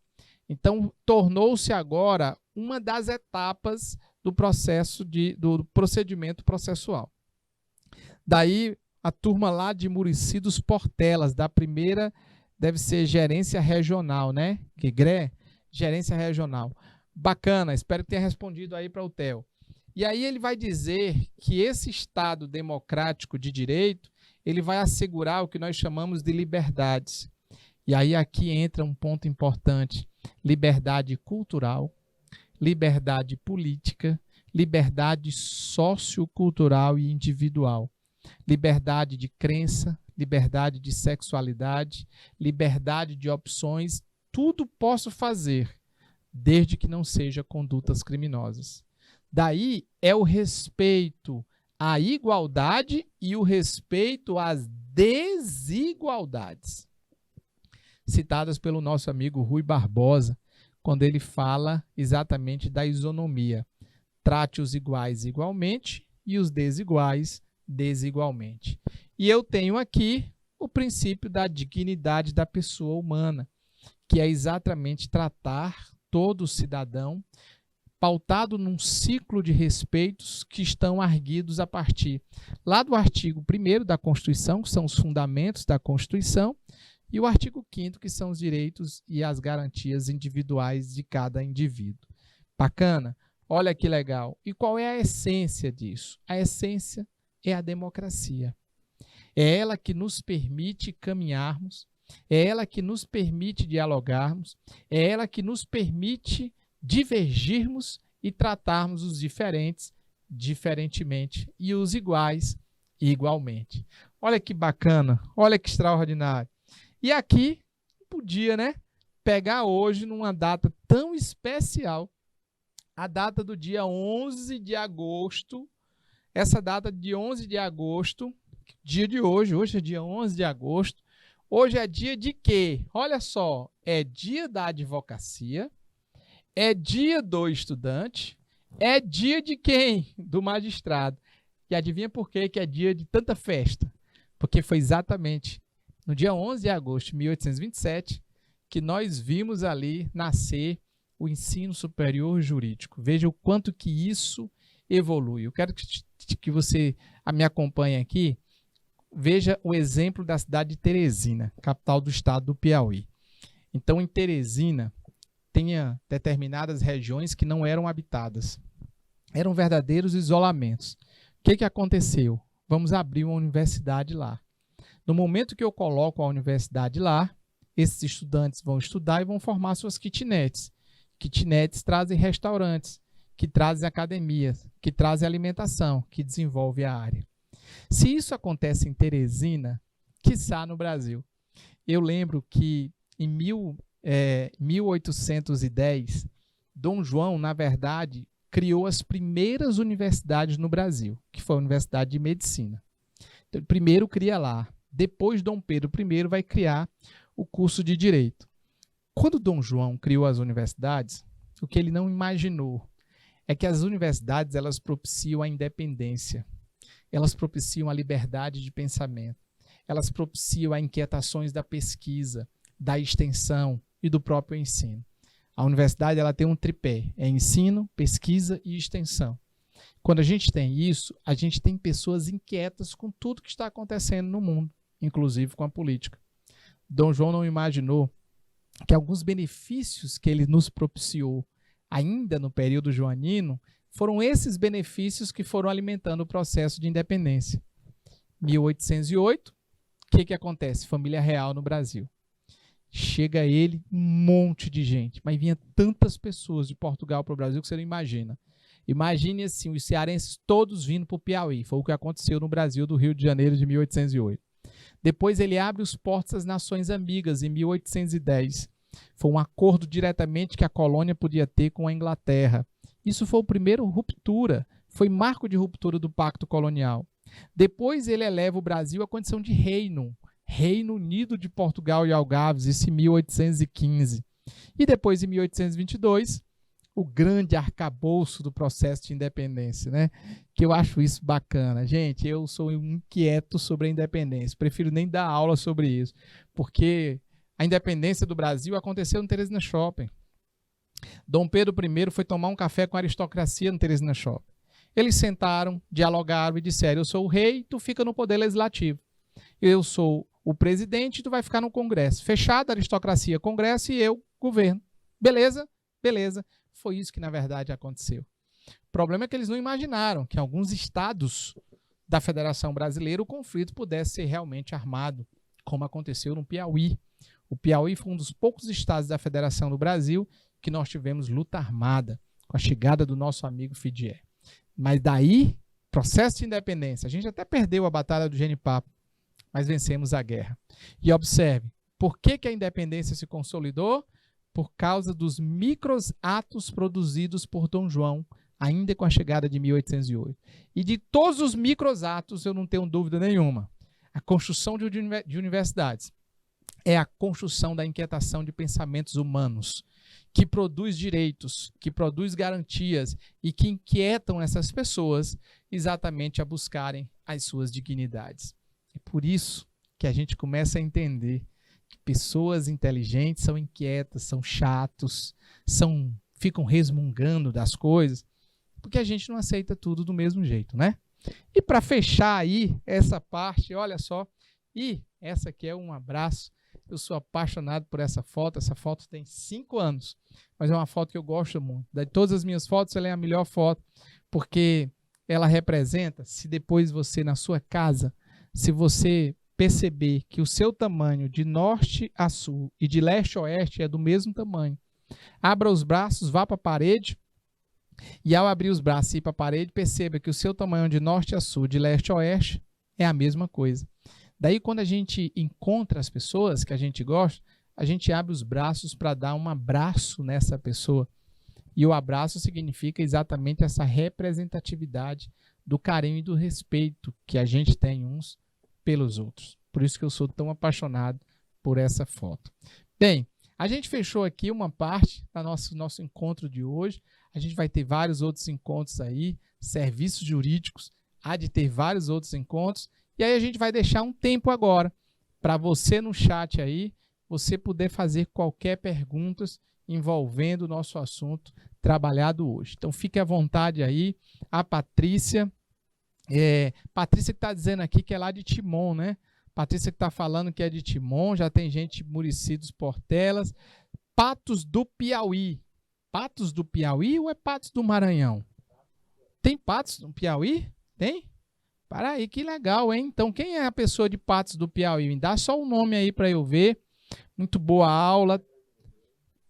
Então, tornou-se agora uma das etapas do processo do procedimento processual. Daí, a turma lá de Murici dos Portelas, da primeira, deve ser gerência regional, né? Que GRE, gerência regional. Bacana, espero que tenha respondido aí para o Theo. E aí ele vai dizer que esse Estado democrático de direito, ele vai assegurar o que nós chamamos de liberdades. E aí aqui entra um ponto importante: liberdade cultural, liberdade política, liberdade sociocultural e individual, liberdade de crença, liberdade de sexualidade, liberdade de opções, tudo posso fazer, desde que não seja condutas criminosas. Daí é o respeito à igualdade e o respeito às desigualdades, citadas pelo nosso amigo Rui Barbosa, quando ele fala exatamente da isonomia. Trate os iguais igualmente e os desiguais desigualmente. E eu tenho aqui o princípio da dignidade da pessoa humana, que é exatamente tratar todo cidadão pautado num ciclo de respeitos que estão arguidos a partir lá do artigo 1º da Constituição, que são os fundamentos da Constituição, e o artigo 5º, que são os direitos e as garantias individuais de cada indivíduo. Bacana? Olha que legal. E qual é a essência disso? A essência é a democracia. É ela que nos permite caminharmos, é ela que nos permite dialogarmos, é ela que nos permite divergirmos e tratarmos os diferentes diferentemente e os iguais igualmente. Olha que bacana, olha que extraordinário. E aqui, podia, né, pegar hoje numa data tão especial, a data do dia 11 de agosto, essa data de 11 de agosto, dia de hoje é dia 11 de agosto, hoje é dia de quê? Olha só, é dia da advocacia, é dia do estudante, é dia de quem? Do magistrado. E adivinha por quê que é dia de tanta festa? Porque foi exatamente no dia 11 de agosto de 1827 que nós vimos ali nascer o ensino superior jurídico. Veja o quanto que isso evolui. Eu quero que você me acompanhe aqui. Veja o exemplo da cidade de Teresina, capital do estado do Piauí. Então, em Teresina, tinha determinadas regiões que não eram habitadas. Eram verdadeiros isolamentos. O que aconteceu? Vamos abrir uma universidade lá. No momento que eu coloco a universidade lá, esses estudantes vão estudar e vão formar suas kitnets. Kitnets trazem restaurantes, que trazem academias, que trazem alimentação, que desenvolve a área. Se isso acontece em Teresina, quiçá no Brasil. Eu lembro que em 1810, Dom João, na verdade, criou as primeiras universidades no Brasil, que foi a Universidade de Medicina. Então, primeiro cria lá. Depois, Dom Pedro I vai criar o curso de Direito. Quando Dom João criou as universidades, o que ele não imaginou é que as universidades elas propiciam a independência, elas propiciam a liberdade de pensamento, elas propiciam as inquietações da pesquisa, da extensão e do próprio ensino. A universidade ela tem um tripé, é ensino, pesquisa e extensão. Quando a gente tem isso, a gente tem pessoas inquietas com tudo que está acontecendo no mundo, inclusive com a política. Dom João não imaginou que alguns benefícios que ele nos propiciou ainda no período joanino foram esses benefícios que foram alimentando o processo de independência. 1808, o que acontece? Família real no Brasil. Chega ele, um monte de gente, mas vinha tantas pessoas de Portugal para o Brasil que você não imagina. Imagine assim, os cearenses todos vindo para o Piauí. Foi o que aconteceu no Brasil do Rio de Janeiro de 1808. Depois ele abre os portos às Nações Amigas em 1810. Foi um acordo diretamente que a colônia podia ter com a Inglaterra. Isso foi o primeiro ruptura, foi marco de ruptura do pacto colonial. Depois ele eleva o Brasil à condição de reino, Reino Unido de Portugal e Algarves, isso em 1815. E depois, em 1822, o grande arcabouço do processo de independência, né? Que eu acho isso bacana. Gente, eu sou inquieto sobre a independência, prefiro nem dar aula sobre isso, porque a independência do Brasil aconteceu no Teresina Shopping. Dom Pedro I foi tomar um café com a aristocracia no Teresina Shopping. Eles sentaram, dialogaram e disseram: eu sou o rei, tu fica no poder legislativo. Eu sou o presidente, tu vai ficar no Congresso. Fechado, aristocracia, Congresso e eu, governo. Beleza? Beleza. Foi isso que, na verdade, aconteceu. O problema é que eles não imaginaram que em alguns estados da Federação Brasileira o conflito pudesse ser realmente armado, como aconteceu no Piauí. O Piauí foi um dos poucos estados da Federação do Brasil que nós tivemos luta armada, com a chegada do nosso amigo Fidié. Mas daí, processo de independência, a gente até perdeu a Batalha do Genipapo, mas vencemos a guerra. E observe, por que a independência se consolidou? Por causa dos micros atos produzidos por Dom João, ainda com a chegada de 1808. E de todos os micros atos, eu não tenho dúvida nenhuma, a construção de universidades é a construção da inquietação de pensamentos humanos, que produz direitos, que produz garantias e que inquietam essas pessoas exatamente a buscarem as suas dignidades. É por isso que a gente começa a entender que pessoas inteligentes são inquietas, são chatos, ficam resmungando das coisas, porque a gente não aceita tudo do mesmo jeito, né? E para fechar aí essa parte, olha só, e essa aqui é um abraço. Eu sou apaixonado por essa foto tem 5 anos, mas é uma foto que eu gosto muito. De todas as minhas fotos, ela é a melhor foto, porque ela representa, se depois você, na sua casa, se você perceber que o seu tamanho de norte a sul e de leste a oeste é do mesmo tamanho, abra os braços, vá para a parede, e ao abrir os braços e ir para a parede, perceba que o seu tamanho de norte a sul, de leste a oeste, é a mesma coisa. Daí, quando a gente encontra as pessoas que a gente gosta, a gente abre os braços para dar um abraço nessa pessoa. E o abraço significa exatamente essa representatividade do carinho e do respeito que a gente tem uns pelos outros. Por isso que eu sou tão apaixonado por essa foto. Bem, a gente fechou aqui uma parte do nosso encontro de hoje. A gente vai ter vários outros encontros aí, serviços jurídicos, há de ter vários outros encontros. E aí a gente vai deixar um tempo agora para você no chat aí, você poder fazer qualquer pergunta envolvendo o nosso assunto trabalhado hoje. Então fique à vontade aí. A Patrícia que está dizendo aqui que é lá de Timon, né? Patrícia que está falando que é de Timon, já tem gente de Murici dos Portelas. Patos do Piauí. Patos do Piauí ou é Patos do Maranhão? Tem Patos do Piauí? Tem? Para aí, que legal, hein? Então, quem é a pessoa de Patos do Piauí? Me dá só o nome aí para eu ver. Muito boa aula.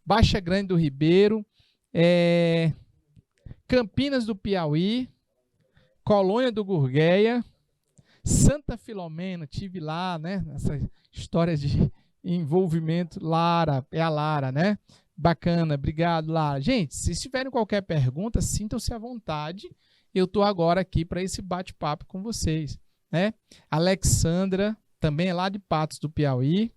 Baixa Grande do Ribeiro. Campinas do Piauí. Colônia do Gurgueia. Santa Filomena, tive lá, né? Essa história de envolvimento. Lara, é a Lara, né? Bacana, obrigado, Lara. Gente, se tiverem qualquer pergunta, sintam-se à vontade. Eu estou agora aqui para esse bate-papo com vocês, né? Alexandra, também é lá de Patos do Piauí.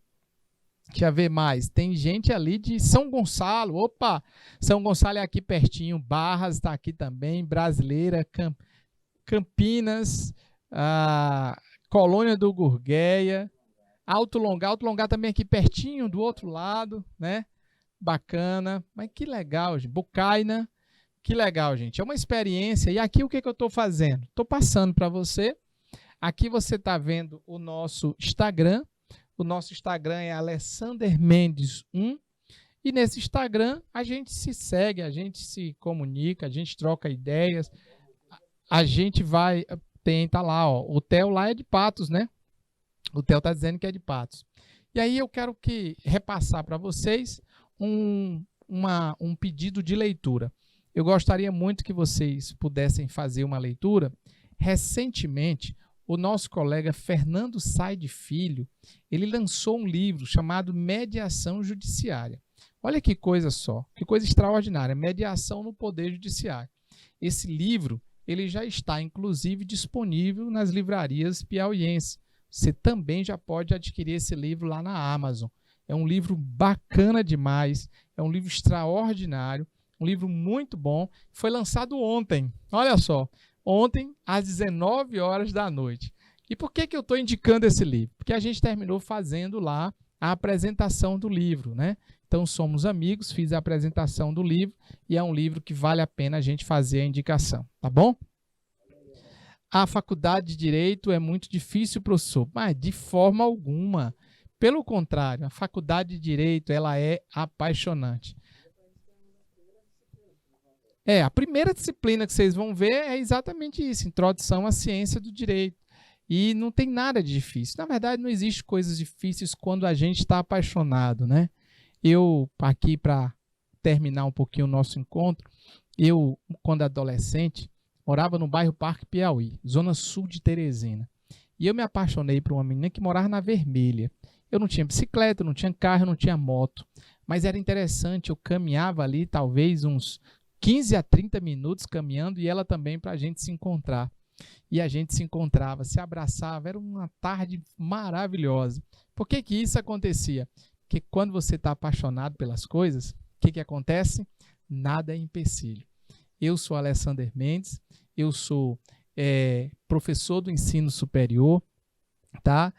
Deixa eu ver mais. Tem gente ali de São Gonçalo. Opa! São Gonçalo é aqui pertinho. Barras está aqui também. Brasileira, Campinas, Colônia do Gurgueia, Alto Longar também aqui pertinho, do outro lado, né? Bacana. Mas que legal, gente. Bucaina. Que legal, gente. É uma experiência. E aqui o que eu estou fazendo? Estou passando para você. Aqui você está vendo o nosso Instagram. O nosso Instagram é Alexander Mendes 1. E nesse Instagram a gente se segue, a gente se comunica, a gente troca ideias. A gente vai... tá lá, ó. O Theo lá é de Patos, né? O Theo está dizendo que é de Patos. E aí eu quero repassar para vocês um pedido de leitura. Eu gostaria muito que vocês pudessem fazer uma leitura. Recentemente, o nosso colega Fernando Saide Filho, ele lançou um livro chamado Mediação Judiciária. Olha que coisa só, que coisa extraordinária, mediação no Poder Judiciário. Esse livro, ele já está, inclusive, disponível nas livrarias piauienses. Você também já pode adquirir esse livro lá na Amazon. É um livro bacana demais, é um livro extraordinário, um livro muito bom. Foi lançado ontem, olha só, ontem às 19 horas da noite. E por que eu estou indicando esse livro? Porque a gente terminou fazendo lá a apresentação do livro, né? Então somos amigos, fiz a apresentação do livro e é um livro que vale a pena a gente fazer a indicação, tá bom? A faculdade de Direito é muito difícil, professor, mas de forma alguma. Pelo contrário, a faculdade de Direito ela é apaixonante. A primeira disciplina que vocês vão ver é exatamente isso, Introdução à Ciência do Direito. E não tem nada de difícil. Na verdade, não existe coisas difíceis quando a gente está apaixonado, né? Eu, aqui para terminar um pouquinho o nosso encontro, eu, quando adolescente, morava no bairro Parque Piauí, zona sul de Teresina. E eu me apaixonei por uma menina que morava na Vermelha. Eu não tinha bicicleta, não tinha carro, não tinha moto. Mas era interessante, eu caminhava ali talvez uns 15 a 30 minutos caminhando e ela também para a gente se encontrar. E a gente se encontrava, se abraçava, era uma tarde maravilhosa. Por que isso acontecia? Porque quando você está apaixonado pelas coisas, o que acontece? Nada é empecilho. Eu sou Alexander Mendes, eu sou professor do ensino superior, tá?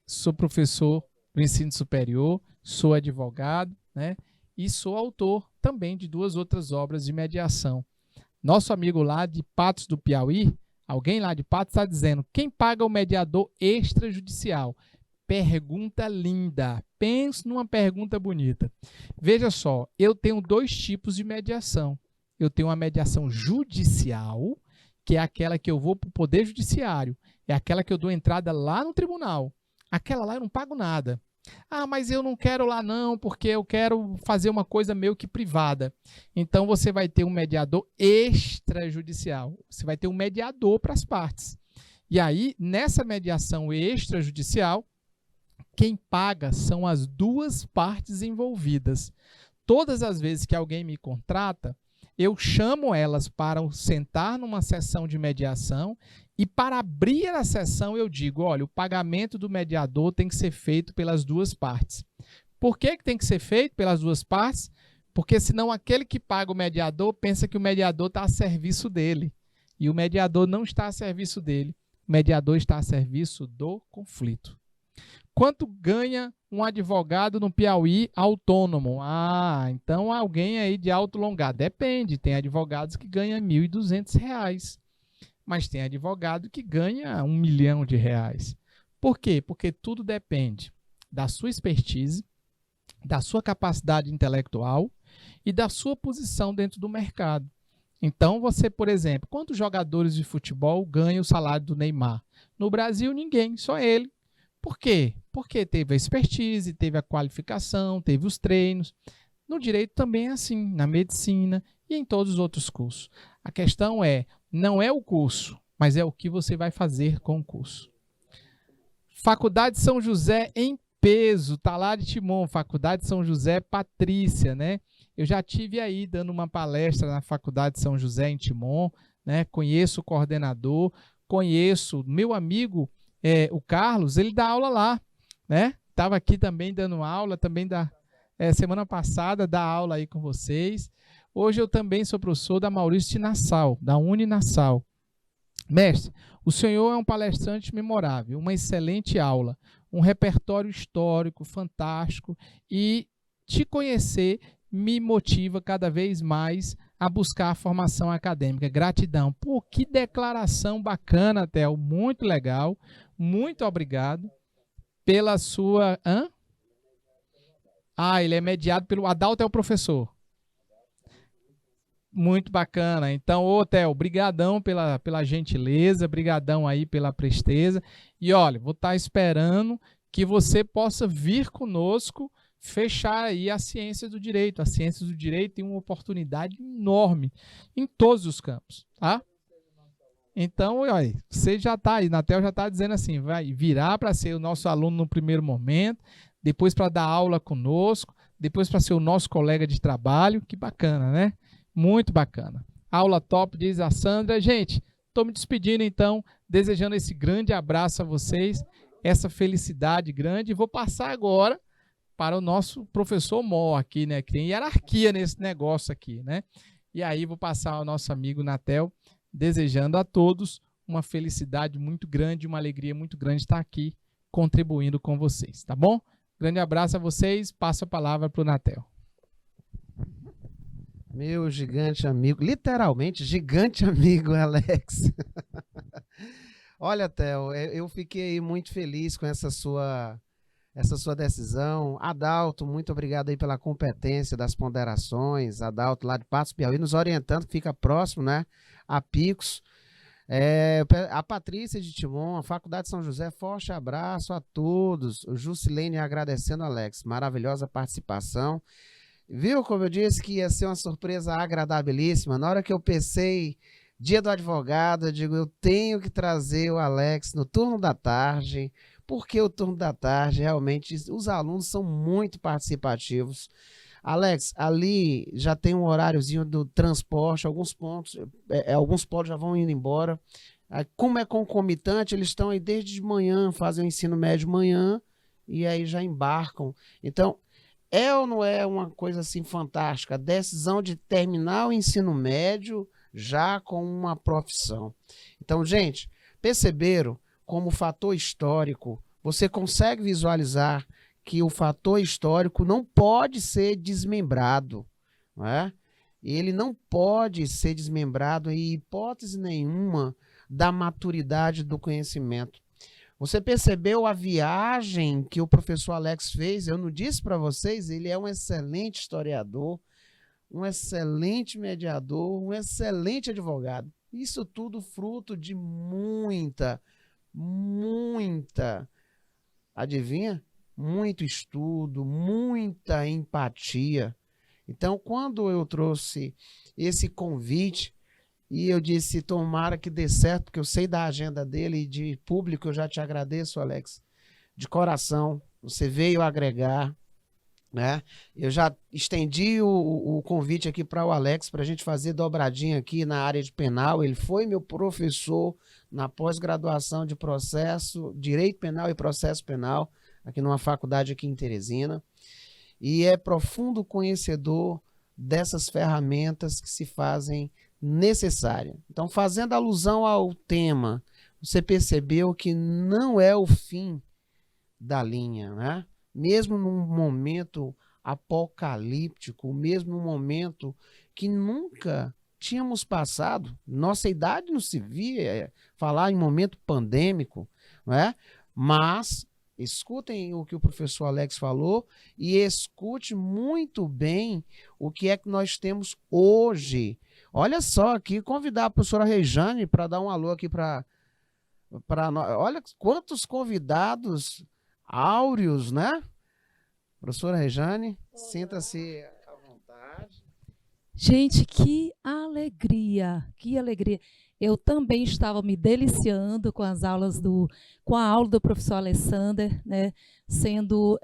Sou professor do ensino superior, sou advogado, né? E sou autor também de 2 outras obras de mediação. Nosso amigo lá de Patos do Piauí, alguém lá de Patos está dizendo, quem paga o mediador extrajudicial? Pergunta linda. Pense numa pergunta bonita. Veja só, eu tenho 2 tipos de mediação. Eu tenho uma mediação judicial, que é aquela que eu vou para o Poder Judiciário. É aquela que eu dou entrada lá no tribunal. Aquela lá eu não pago nada. Ah, mas eu não quero lá não, porque eu quero fazer uma coisa meio que privada. Então, você vai ter um mediador extrajudicial. Você vai ter um mediador para as partes. E aí, nessa mediação extrajudicial, quem paga são as 2 partes envolvidas. Todas as vezes que alguém me contrata, eu chamo elas para sentar numa sessão de mediação e para abrir a sessão eu digo, olha, o pagamento do mediador tem que ser feito pelas 2 partes. Por que tem que ser feito pelas 2 partes? Porque senão aquele que paga o mediador pensa que o mediador está a serviço dele. E o mediador não está a serviço dele. O mediador está a serviço do conflito. Quanto ganha um advogado no Piauí autônomo? Ah, então alguém aí de Alto Longar. Depende, tem advogados que ganham R$ 1.200, mas tem advogado que ganha R$ 1 milhão. Por quê? Porque tudo depende da sua expertise, da sua capacidade intelectual e da sua posição dentro do mercado. Então, você, por exemplo, quantos jogadores de futebol ganham o salário do Neymar? No Brasil, ninguém, só ele. Por quê? Porque teve a expertise, teve a qualificação, teve os treinos. No direito também é assim, na medicina e em todos os outros cursos. A questão não é o curso, mas é o que você vai fazer com o curso. Faculdade São José em peso, tá lá de Timon, Faculdade São José Patrícia, né? Eu já tive aí dando uma palestra na Faculdade São José em Timon, né? Conheço o coordenador, conheço meu amigo, o Carlos, ele dá aula lá, né? Estava aqui também dando aula, também semana passada dá aula aí com vocês. Hoje eu também sou professor da Maurício de Nassau, da Uninassau. Mestre, o senhor é um palestrante memorável, uma excelente aula, um repertório histórico fantástico e te conhecer me motiva cada vez mais a buscar a formação acadêmica. Gratidão. Pô, que declaração bacana, Theo, muito legal, muito obrigado pela sua... ele é mediado pelo... Adalto é o professor. Muito bacana. Então, Theo, brigadão pela gentileza, brigadão aí pela presteza. E olha, vou estar esperando que você possa vir conosco fechar aí a ciência do direito. A ciência do direito tem uma oportunidade enorme em todos os campos, tá? Então, olha, você já está aí, Natel já está dizendo assim, vai virar para ser o nosso aluno no primeiro momento, depois para dar aula conosco, depois para ser o nosso colega de trabalho. Que bacana, né? Muito bacana. Aula top, diz a Sandra. Gente, estou me despedindo então, desejando esse grande abraço a vocês, essa felicidade grande. E vou passar agora para o nosso professor Mó aqui, né? Que tem hierarquia nesse negócio aqui, né? E aí vou passar ao nosso amigo Natel, desejando a todos uma felicidade muito grande, uma alegria muito grande estar aqui contribuindo com vocês, tá bom? Grande abraço a vocês, passo a palavra para o Natel. Meu gigante amigo, literalmente gigante amigo, Alex. Olha, Theo, eu fiquei muito feliz com essa sua decisão. Adalto, muito obrigado aí pela competência das ponderações. Adalto lá de Patos Piauí nos orientando, que fica próximo, né, a Picos. A Patrícia de Timon, a Faculdade São José, forte abraço a todos. O Jusilene agradecendo, Alex, maravilhosa participação. Viu como eu disse que ia ser uma surpresa agradabilíssima? Na hora que eu pensei, dia do advogado, eu digo, eu tenho que trazer o Alex no turno da tarde, porque o turno da tarde, realmente, os alunos são muito participativos. Alex, ali já tem um horáriozinho do transporte, alguns pontos já vão indo embora. Como é concomitante, eles estão aí desde de manhã, fazem o ensino médio de manhã e aí já embarcam. Então, é ou não é uma coisa assim fantástica? A decisão de terminar o ensino médio já com uma profissão. Então, gente, perceberam como fator histórico, você consegue visualizar que o fator histórico não pode ser desmembrado, não é? Ele não pode ser desmembrado em hipótese nenhuma da maturidade do conhecimento. Você percebeu a viagem que o professor Alex fez? Eu não disse para vocês, ele é um excelente historiador, um excelente mediador, um excelente advogado. Isso tudo fruto de muita, adivinha? Muito estudo, muita empatia. Então, quando eu trouxe esse convite, e eu disse, tomara que dê certo, porque eu sei da agenda dele e de público, eu já te agradeço, Alex, de coração. Você veio agregar, né? Eu já estendi o convite aqui para o Alex, para a gente fazer dobradinha aqui na área de penal. Ele foi meu professor na pós-graduação de Direito Penal e Processo Penal, aqui numa faculdade aqui em Teresina. E é profundo conhecedor dessas ferramentas que se fazem necessária. Então, fazendo alusão ao tema, você percebeu que não é o fim da linha, né? Mesmo num momento apocalíptico, mesmo num momento que nunca tínhamos passado, nossa idade não se via falar em momento pandêmico, não é? Mas escutem o que o professor Alex falou e escute muito bem o que é que nós temos hoje. Olha só aqui, convidar a professora Rejane para dar um alô aqui para nós. Olha quantos convidados áureos, né? Professora Rejane, sinta-se à vontade. Gente, que alegria, que alegria. Eu também estava me deliciando com as aulas com a aula do professor Alexander, né, sendo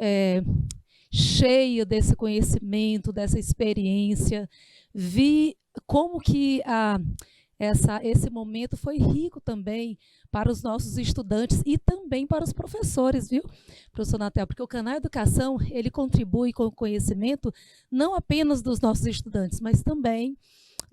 cheio desse conhecimento, dessa experiência. Vi como que esse momento foi rico também para os nossos estudantes e também para os professores, viu, professor Natel? Porque o Canal Educação, ele contribui com o conhecimento não apenas dos nossos estudantes, mas também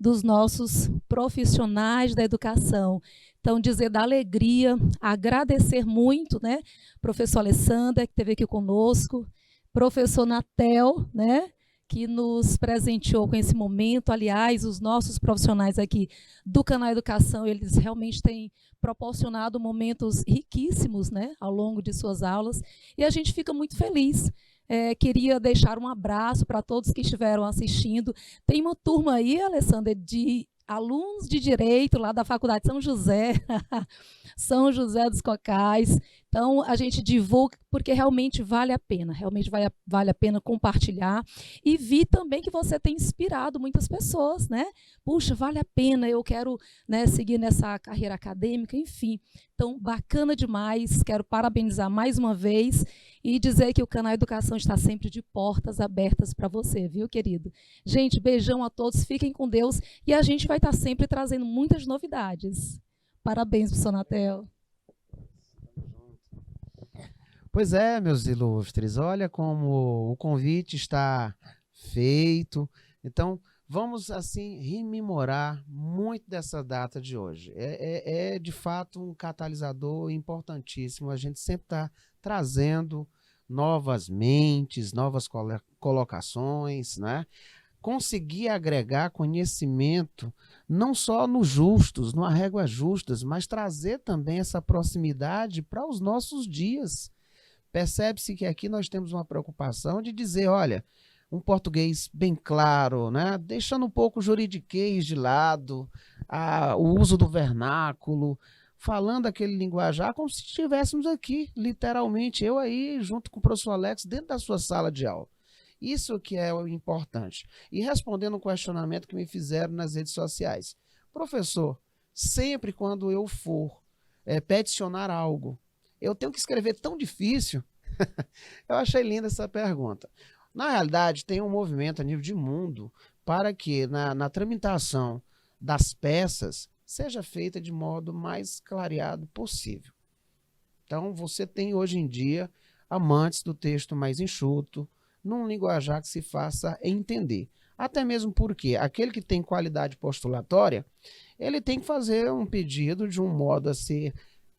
dos nossos profissionais da educação. Então, dizer da alegria, agradecer muito, né, professor Alessandra, que esteve aqui conosco, professor Natel, né, que nos presenteou com esse momento. Aliás, os nossos profissionais aqui do Canal Educação, eles realmente têm proporcionado momentos riquíssimos, né, ao longo de suas aulas, e a gente fica muito feliz. Queria deixar um abraço para todos que estiveram assistindo. Tem uma turma aí, Alessandra, de alunos de Direito lá da Faculdade São José, São José dos Cocais. Então, a gente divulga porque realmente vale a pena, vale a pena compartilhar. E vi também que você tem inspirado muitas pessoas, né? Puxa, vale a pena, eu quero, né, seguir nessa carreira acadêmica, enfim. Então, bacana demais, quero parabenizar mais uma vez e dizer que o Canal Educação está sempre de portas abertas para você, viu, querido? Gente, beijão a todos, fiquem com Deus e a gente vai estar sempre trazendo muitas novidades. Parabéns, professor Natel. Pois é, meus ilustres, olha como o convite está feito. Então, vamos, assim, rememorar muito dessa data de hoje. É de fato, um catalisador importantíssimo. A gente sempre está trazendo novas mentes, novas colocações, né? Conseguir agregar conhecimento, não só nos justos, no Arréguas Justas, mas trazer também essa proximidade para os nossos dias. Percebe-se que aqui nós temos uma preocupação de dizer, olha, um português bem claro, né? Deixando um pouco o juridiquês de lado, o uso do vernáculo, falando aquele linguajar como se estivéssemos aqui, literalmente, eu aí, junto com o professor Alex, dentro da sua sala de aula. Isso que é o importante. E respondendo um questionamento que me fizeram nas redes sociais. Professor, sempre quando eu for peticionar algo, eu tenho que escrever tão difícil? Eu achei linda essa pergunta. Na realidade, tem um movimento a nível de mundo para que na tramitação das peças seja feita de modo mais clareado possível. Então, você tem hoje em dia amantes do texto mais enxuto, num linguajar que se faça entender. Até mesmo porque aquele que tem qualidade postulatória, ele tem que fazer um pedido de um modo a ser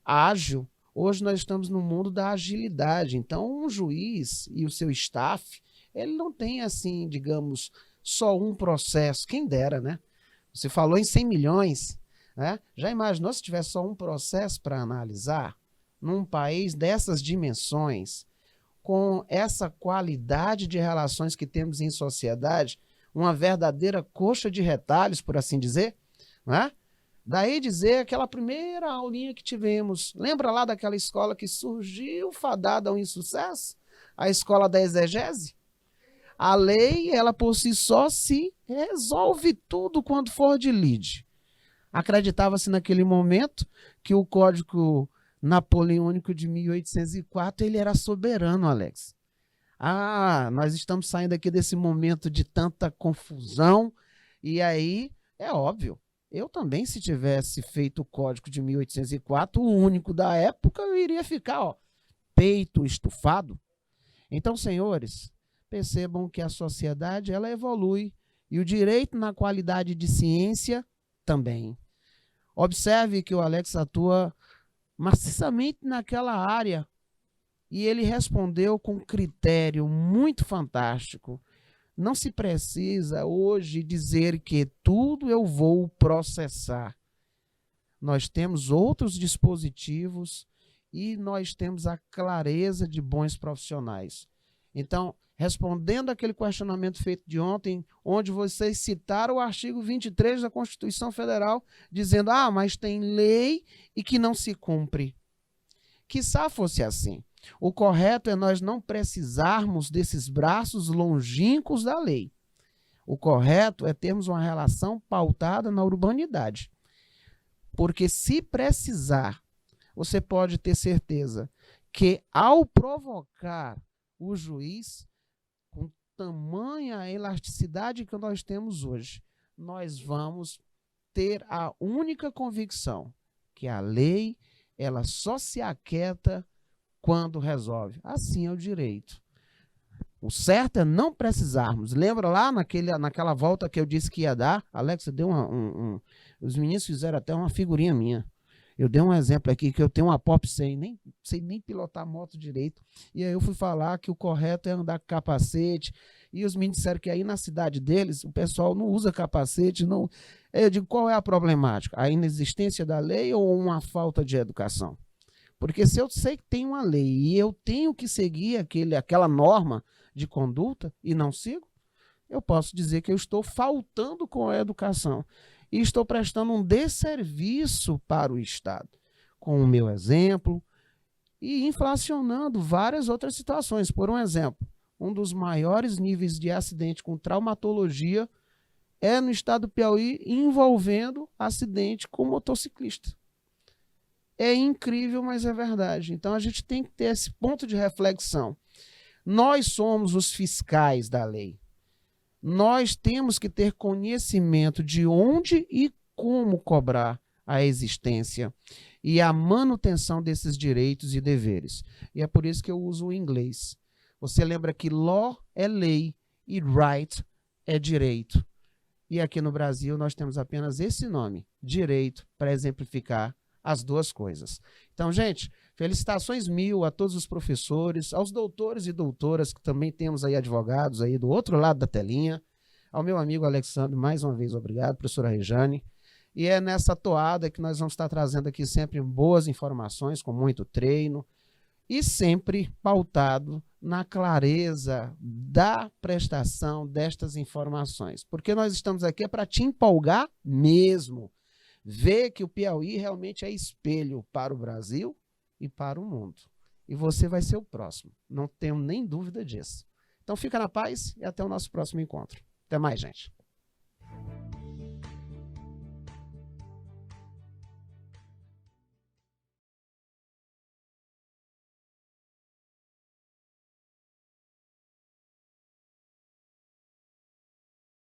ágil. Hoje nós estamos no mundo da agilidade, então um juiz e o seu staff, ele não tem assim, digamos, só um processo, quem dera, né? Você falou em 100 milhões, né? Já imaginou se tivesse só um processo para analisar? Num país dessas dimensões, com essa qualidade de relações que temos em sociedade, uma verdadeira coxa de retalhos, por assim dizer, né? Daí dizer aquela primeira aulinha que tivemos, lembra lá daquela escola que surgiu fadada ao insucesso? A escola da exegese? A lei, ela por si só se resolve tudo quando for de lide. Acreditava-se naquele momento que o Código Napoleônico de 1804, ele era soberano, Alex. Nós estamos saindo aqui desse momento de tanta confusão, e aí, é óbvio, eu também, se tivesse feito o Código de 1804, o único da época, eu iria ficar, peito estufado. Então, senhores, percebam que a sociedade, ela evolui, e o direito na qualidade de ciência também. Observe que o Alex atua maciçamente naquela área, e ele respondeu com um critério muito fantástico. Não se precisa hoje dizer que tudo eu vou processar. Nós temos outros dispositivos e nós temos a clareza de bons profissionais. Então, respondendo aquele questionamento feito de ontem, onde vocês citaram o artigo 23 da Constituição Federal, dizendo, mas tem lei e que não se cumpre. Quiçá fosse assim. O correto é nós não precisarmos desses braços longínquos da lei. O correto é termos uma relação pautada na urbanidade. Porque se precisar, você pode ter certeza que ao provocar o juiz, com tamanha elasticidade que nós temos hoje, nós vamos ter a única convicção que a lei ela só se aquieta quando resolve. Assim é o direito. O certo é não precisarmos. Lembra lá naquela volta que eu disse que ia dar? Alex, deu os meninos fizeram até uma figurinha minha. Eu dei um exemplo aqui que eu tenho uma Pop 100, nem sei nem pilotar moto direito. E aí eu fui falar que o correto é andar com capacete. E os meninos disseram que aí na cidade deles o pessoal não usa capacete. Não. Eu digo, qual é a problemática? A inexistência da lei ou uma falta de educação? Porque se eu sei que tem uma lei e eu tenho que seguir aquela norma de conduta e não sigo, eu posso dizer que eu estou faltando com a educação. E estou prestando um desserviço para o Estado, com o meu exemplo, e inflacionando várias outras situações. Por um exemplo, um dos maiores níveis de acidente com traumatologia é no estado do Piauí, envolvendo acidente com motociclista. É incrível, mas é verdade. Então a gente tem que ter esse ponto de reflexão. Nós somos os fiscais da lei. Nós temos que ter conhecimento de onde e como cobrar a existência e a manutenção desses direitos e deveres. E é por isso que eu uso o inglês. Você lembra que law é lei e right é direito. E aqui no Brasil nós temos apenas esse nome, direito, para exemplificar as duas coisas. Então, gente, felicitações mil a todos os professores, aos doutores e doutoras, que também temos aí advogados aí do outro lado da telinha, ao meu amigo Alexandre, mais uma vez obrigado, professora Rejane, e é nessa toada que nós vamos estar trazendo aqui sempre boas informações, com muito treino, e sempre pautado na clareza da prestação destas informações, porque nós estamos aqui para te empolgar mesmo, ver que o Piauí realmente é espelho para o Brasil e para o mundo. E você vai ser o próximo, não tenho nem dúvida disso. Então fica na paz e até o nosso próximo encontro. Até mais, gente.